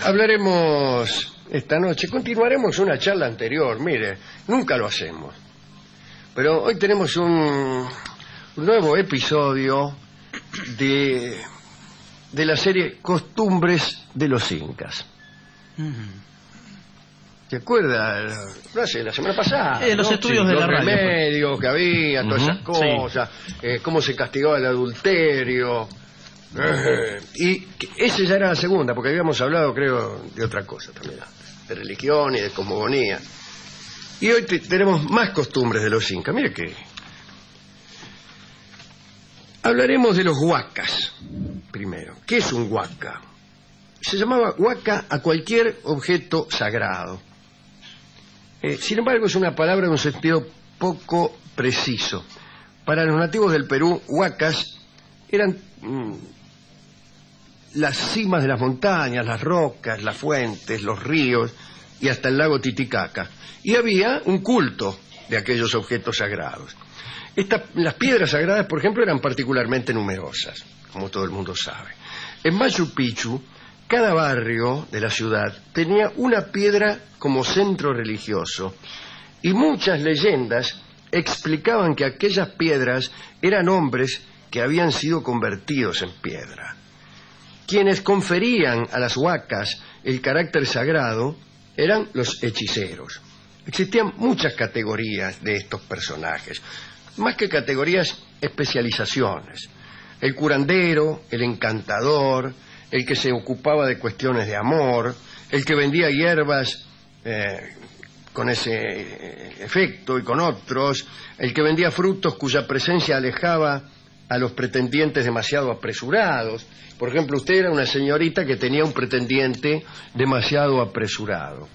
Hablaremos esta noche, continuaremos una charla anterior, mire, nunca lo hacemos. Pero hoy tenemos un nuevo episodio de la serie Costumbres de los Incas. ¿Te acuerdas? No sé, la semana pasada. Los estudios de la radio. Los remedios que había, todas esas cosas, cómo se castigaba el adulterio. Y esa ya era la segunda, porque habíamos hablado, creo, de otra cosa también, de religión y de cosmogonía. Y hoy tenemos más costumbres de los incas. Mire que hablaremos de los huacas primero. ¿Qué es un huaca? Se llamaba huaca a cualquier objeto sagrado. Sin embargo, es una palabra de un sentido poco preciso. Para los nativos del Perú, huacas eran las cimas de las montañas, las rocas, las fuentes, los ríos y hasta el lago Titicaca. Y había un culto de aquellos objetos sagrados. Las piedras sagradas, por ejemplo, eran particularmente numerosas, como todo el mundo sabe. En Machu Picchu, cada barrio de la ciudad tenía una piedra como centro religioso y muchas leyendas explicaban que aquellas piedras eran hombres que habían sido convertidos en piedra. Quienes conferían a las huacas el carácter sagrado eran los hechiceros. Existían muchas categorías de estos personajes, más que categorías, especializaciones. El curandero, el encantador, el que se ocupaba de cuestiones de amor, el que vendía hierbas con ese efecto y con otros, el que vendía frutos cuya presencia alejaba a los pretendientes demasiado apresurados. Por ejemplo, usted era una señorita que tenía un pretendiente demasiado apresurado.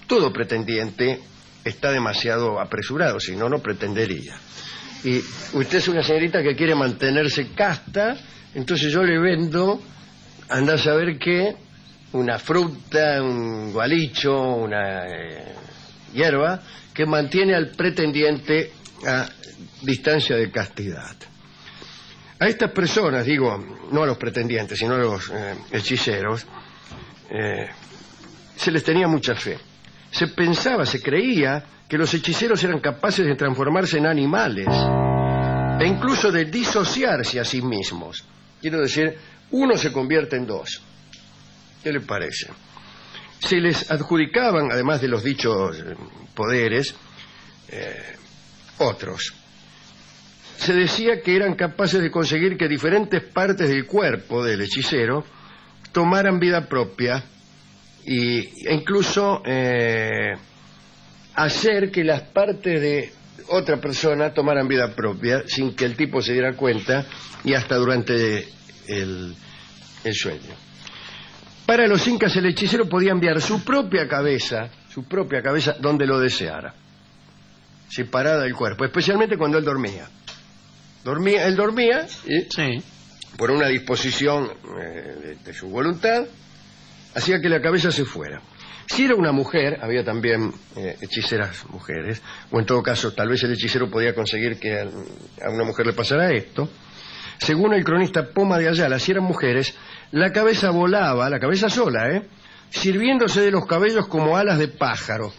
Todo pretendiente está demasiado apresurado, si no, no pretendería. Y usted es una señorita que quiere mantenerse casta, entonces yo le vendo, anda a saber qué, una fruta, un gualicho, una hierba, que mantiene al pretendiente a distancia de castidad. A estas personas, digo, no a los pretendientes, sino a los hechiceros, se les tenía mucha fe. Se pensaba, se creía que los hechiceros eran capaces de transformarse en animales e incluso de disociarse a sí mismos. Quiero decir, uno se convierte en dos. ¿Qué le parece? Se les adjudicaban, además de los dichos poderes, otros. Se decía que eran capaces de conseguir que diferentes partes del cuerpo del hechicero tomaran vida propia e incluso hacer que las partes de otra persona tomaran vida propia sin que el tipo se diera cuenta y hasta durante el sueño. Para los incas el hechicero podía enviar su propia cabeza donde lo deseara, separada del cuerpo, especialmente cuando él dormía. Él dormía y, por una disposición de su voluntad, hacía que la cabeza se fuera. Si era una mujer, había también hechiceras mujeres, o en todo caso, tal vez el hechicero podía conseguir que a una mujer le pasara esto. Según el cronista Poma de Ayala, si eran mujeres, la cabeza volaba, la cabeza sola, sirviéndose de los cabellos como alas de pájaro,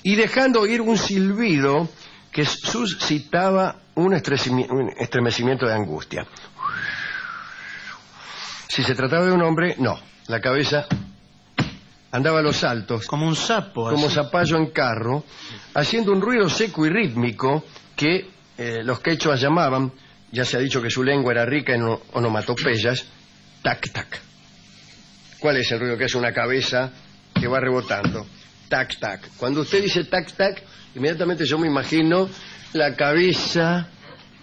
y dejando oír un silbido que suscitaba un estremecimiento de angustia. Si se trataba de un hombre, no. La cabeza andaba a los saltos. Como un sapo. Como así. zapallo en carro, haciendo un ruido seco y rítmico que los quechuas llamaban, ya se ha dicho que su lengua era rica en onomatopeyas, tac-tac. ¿Cuál es el ruido que hace una cabeza que va rebotando? Tac-tac. Cuando usted dice tac-tac, inmediatamente yo me imagino la cabeza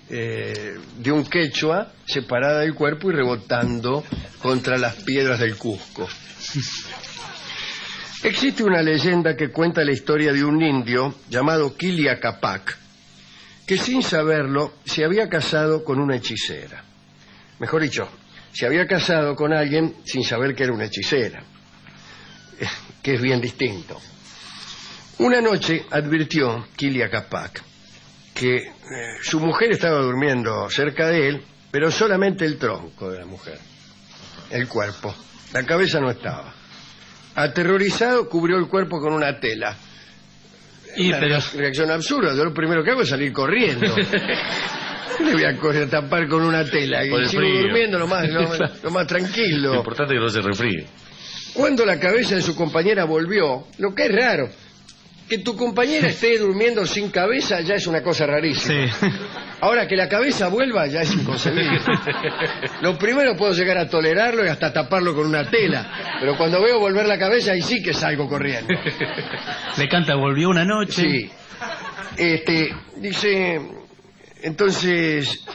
de un quechua separada del cuerpo y rebotando contra las piedras del Cusco. Existe una leyenda que cuenta la historia de un indio llamado Quilia Capac, que sin saberlo se había casado con una hechicera. Mejor dicho, se había casado con alguien sin saber que era una hechicera, que es bien distinto. Una noche advirtió Quilia Capac que su mujer estaba durmiendo cerca de él, pero solamente el tronco de la mujer, el cuerpo. La cabeza no estaba. Aterrorizado, cubrió el cuerpo con una tela. Una reacción absurda. Yo lo primero que hago es salir corriendo. ¿Qué le voy a coger a tapar con una tela? Y sigo durmiendo lo más tranquilo. Lo importante es que no se refríe. Cuando la cabeza de su compañera volvió, lo que es raro, que tu compañera esté durmiendo sin cabeza ya es una cosa rarísima. Sí. Ahora, que la cabeza vuelva ya es inconcebible. Lo primero puedo llegar a tolerarlo y hasta taparlo con una tela. Pero cuando veo volver la cabeza, ahí sí que salgo corriendo. Le canta "Volvió una noche". Sí. Dice... Entonces,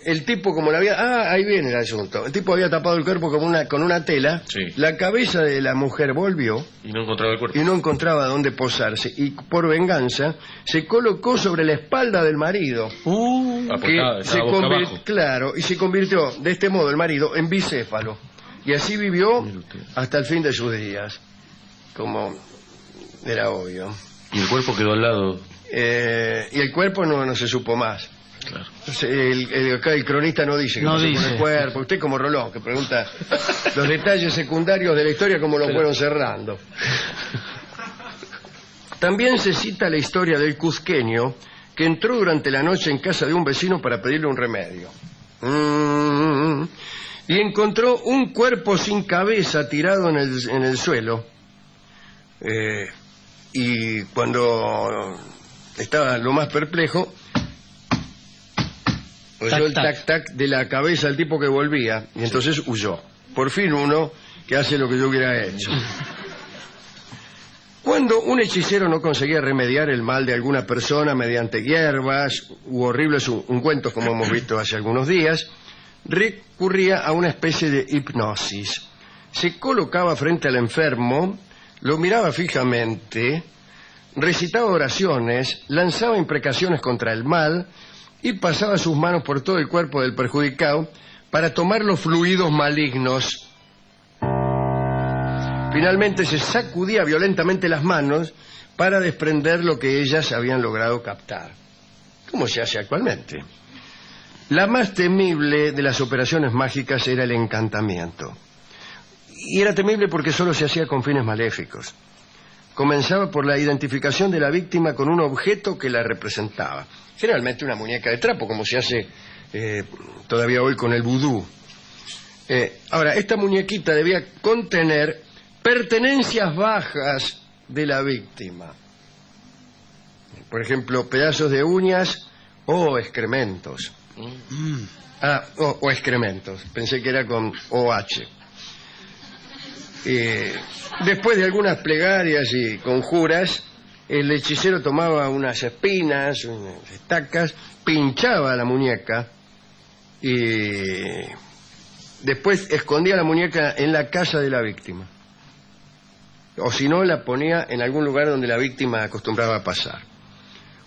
el tipo como la había... ahí viene el asunto. El tipo había tapado el cuerpo con una tela. Sí. La cabeza de la mujer volvió. Y no encontraba el cuerpo. Y no encontraba dónde posarse. Y por venganza, se colocó sobre la espalda del marido. Claro, y se convirtió de este modo el marido en bicéfalo. Y así vivió hasta el fin de sus días. Como era obvio. Y el cuerpo quedó al lado. Y el cuerpo no se supo más. Claro. Acá el cronista no dice que no se pone el cuerpo. Usted como Rolón, que pregunta los detalles secundarios de la historia como lo fueron cerrando. También se cita la historia del cuzqueño que entró durante la noche en casa de un vecino para pedirle un remedio. Y encontró un cuerpo sin cabeza tirado en el suelo. Y cuando estaba lo más perplejo, oyó el tac-tac de la cabeza del tipo que volvía, y entonces huyó. Por fin uno que hace lo que yo hubiera hecho. Cuando un hechicero no conseguía remediar el mal de alguna persona mediante hierbas u horribles ungüentos, como hemos visto hace algunos días, recurría a una especie de hipnosis. Se colocaba frente al enfermo, lo miraba fijamente, recitaba oraciones, lanzaba imprecaciones contra el mal y pasaba sus manos por todo el cuerpo del perjudicado para tomar los fluidos malignos. Finalmente se sacudía violentamente las manos para desprender lo que ellas habían logrado captar, como se hace actualmente. La más temible de las operaciones mágicas era el encantamiento. Y era temible porque solo se hacía con fines maléficos. Comenzaba por la identificación de la víctima con un objeto que la representaba. Generalmente una muñeca de trapo, como se hace todavía hoy con el vudú. Ahora, esta muñequita debía contener pertenencias bajas de la víctima. Por ejemplo, pedazos de uñas o excrementos. O excrementos. Pensé que era con OH. Después de algunas plegarias y conjuras, el hechicero tomaba unas espinas, unas estacas, pinchaba la muñeca y después escondía la muñeca en la casa de la víctima. O si no, la ponía en algún lugar donde la víctima acostumbraba a pasar.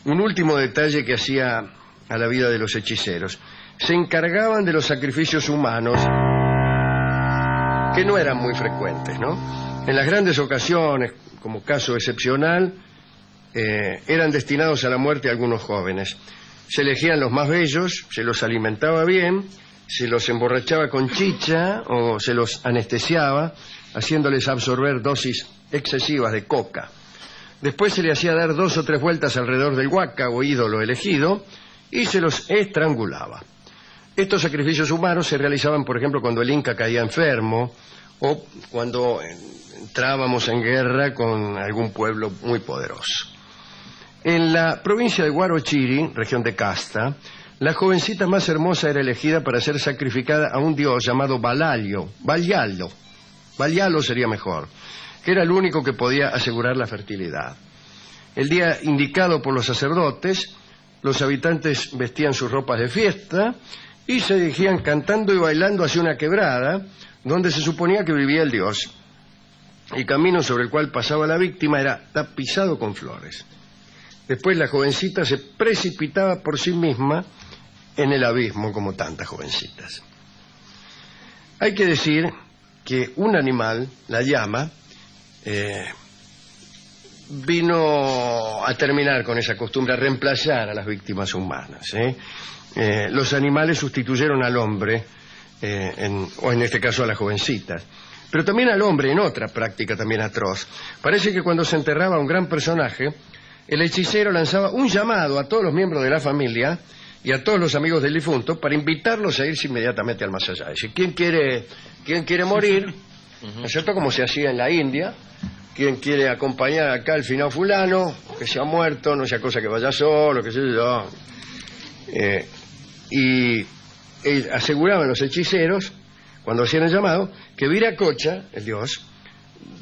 Un último detalle que hacía a la vida de los hechiceros: se encargaban de los sacrificios humanos, que no eran muy frecuentes, ¿no? En las grandes ocasiones, como caso excepcional, eran destinados a la muerte algunos jóvenes. Se elegían los más bellos, se los alimentaba bien, se los emborrachaba con chicha o se los anestesiaba, haciéndoles absorber dosis excesivas de coca. Después se le hacía dar 2 o 3 vueltas alrededor del huaca o ídolo elegido y se los estrangulaba. Estos sacrificios humanos se realizaban, por ejemplo, cuando el Inca caía enfermo o cuando entrábamos en guerra con algún pueblo muy poderoso. En la provincia de Huarochiri, región de Casta, la jovencita más hermosa era elegida para ser sacrificada a un dios llamado Balallo, Balyalo sería mejor, que era el único que podía asegurar la fertilidad. El día indicado por los sacerdotes, los habitantes vestían sus ropas de fiesta y se dirigían cantando y bailando hacia una quebrada donde se suponía que vivía el dios. El camino sobre el cual pasaba la víctima era tapizado con flores. Después la jovencita se precipitaba por sí misma en el abismo, como tantas jovencitas. Hay que decir que un animal, la llama, vino a terminar con esa costumbre, a reemplazar a las víctimas humanas. Los animales sustituyeron al hombre o en este caso a las jovencitas. Pero también al hombre en otra práctica también atroz. Parece que cuando se enterraba un gran personaje, el hechicero lanzaba un llamado a todos los miembros de la familia y a todos los amigos del difunto para invitarlos a irse inmediatamente al más allá. Es decir, ¿quién quiere morir? ¿No es cierto? Como se hacía en la India. ¿Quién quiere acompañar acá al finado fulano? Que se ha muerto, no sea cosa que vaya solo, qué sé yo. Y aseguraban los hechiceros, cuando hacían el llamado, que Viracocha, el dios,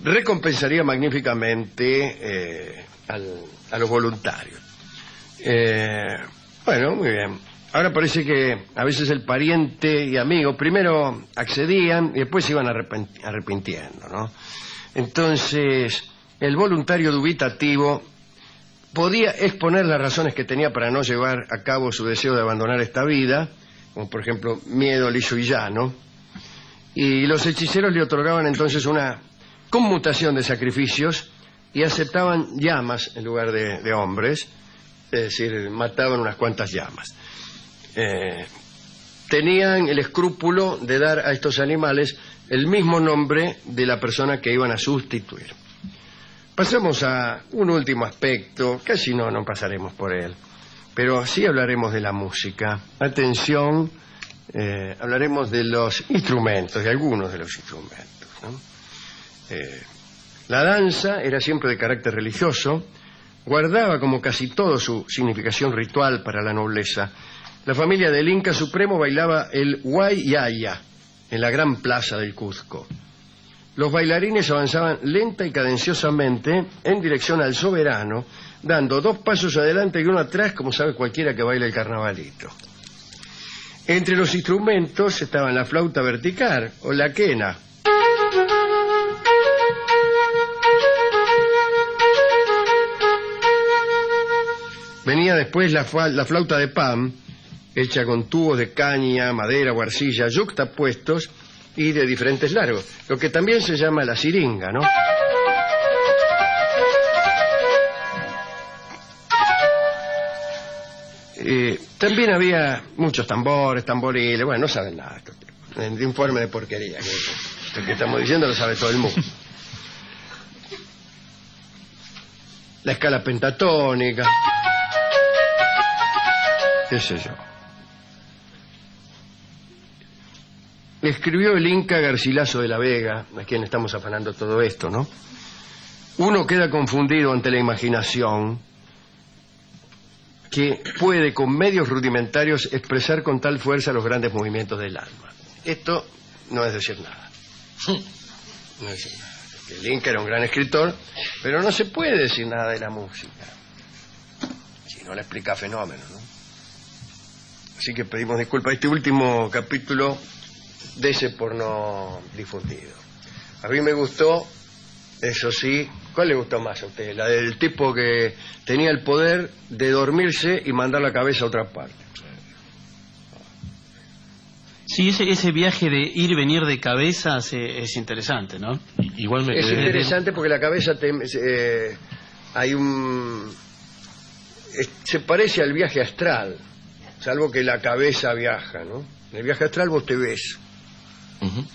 recompensaría magníficamente a los voluntarios. Bueno, muy bien. Ahora parece que a veces el pariente y amigo primero accedían y después se iban arrepintiendo, ¿no? Entonces, el voluntario dubitativo podía exponer las razones que tenía para no llevar a cabo su deseo de abandonar esta vida, como por ejemplo miedo liso y llano, y los hechiceros le otorgaban entonces una conmutación de sacrificios y aceptaban llamas en lugar de hombres, es decir, mataban unas cuantas llamas. Tenían el escrúpulo de dar a estos animales el mismo nombre de la persona que iban a sustituir. Pasamos a un último aspecto, casi no pasaremos por él, pero sí hablaremos de la música. Atención, hablaremos de los instrumentos, de algunos de los instrumentos, ¿no? La danza era siempre de carácter religioso, guardaba como casi todo su significación ritual para la nobleza. La familia del Inca Supremo bailaba el Huayaya en la gran plaza del Cuzco. Los bailarines avanzaban lenta y cadenciosamente en dirección al soberano, dando 2 pasos adelante y 1 atrás, como sabe cualquiera que baila el carnavalito. Entre los instrumentos estaban la flauta vertical o la quena. Venía después la flauta de pan, hecha con tubos de caña, madera o arcilla yuxtapuestos y de diferentes largos, lo que también se llama la siringa, ¿no? También había muchos tambores, tamboriles, bueno, no saben nada, de informe de porquería, que lo que estamos diciendo lo sabe todo el mundo. La escala pentatónica, qué sé yo. Escribió el Inca Garcilaso de la Vega, a quien estamos afanando todo esto, ¿no? Uno queda confundido ante la imaginación que puede con medios rudimentarios expresar con tal fuerza los grandes movimientos del alma. Esto no es decir nada. No es decir nada. El Inca era un gran escritor, pero no se puede decir nada de la música si no le explica fenómenos, ¿no? Así que pedimos disculpas. Este último capítulo de ese porno difundido. A mí me gustó, eso sí. ¿Cuál le gustó más a usted? La del tipo que tenía el poder de dormirse y mandar la cabeza a otra parte. Sí, ese viaje de ir y venir de cabezas es interesante, ¿no? Igual me Es quedé... interesante porque la cabeza se parece al viaje astral, salvo que la cabeza viaja, ¿no? En el viaje astral vos te ves.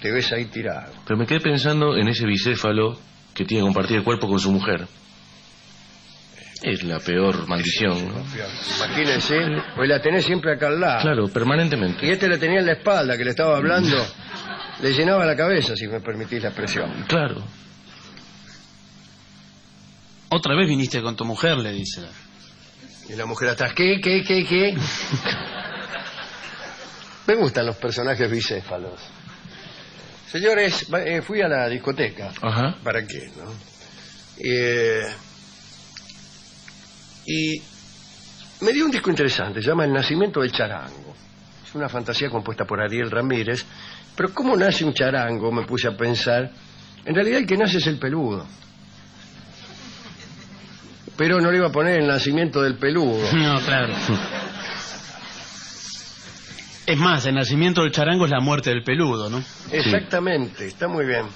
Te ves ahí tirado. Pero me quedé pensando en ese bicéfalo que tiene que compartir el cuerpo con su mujer. Es la peor maldición, ¿no? Imagínense, pues la tenés siempre acá al lado. Claro, permanentemente. Y este le tenía en la espalda, que le estaba hablando, le llenaba la cabeza, si me permitís la expresión. Claro. Otra vez viniste con tu mujer, le dice. Y la mujer atrás, ¿qué? Me gustan los personajes bicéfalos. Señores, fui a la discoteca. Ajá. ¿Para qué, no? Y me dio un disco interesante, se llama El nacimiento del charango. Es una fantasía compuesta por Ariel Ramírez. Pero ¿cómo nace un charango? Me puse a pensar. En realidad el que nace es el peludo. Pero no le iba a poner el nacimiento del peludo. No, claro. Es más, el nacimiento del charango es la muerte del peludo, ¿no? Exactamente, está muy bien.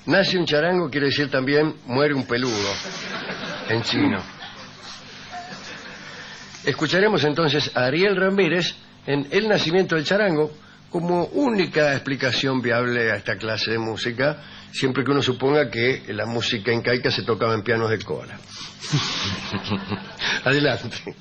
Nace un charango quiere decir también muere un peludo, en chino. Escucharemos entonces a Ariel Ramírez en El nacimiento del charango como única explicación viable a esta clase de música, siempre que uno suponga que la música incaica se tocaba en pianos de cola. Adelante.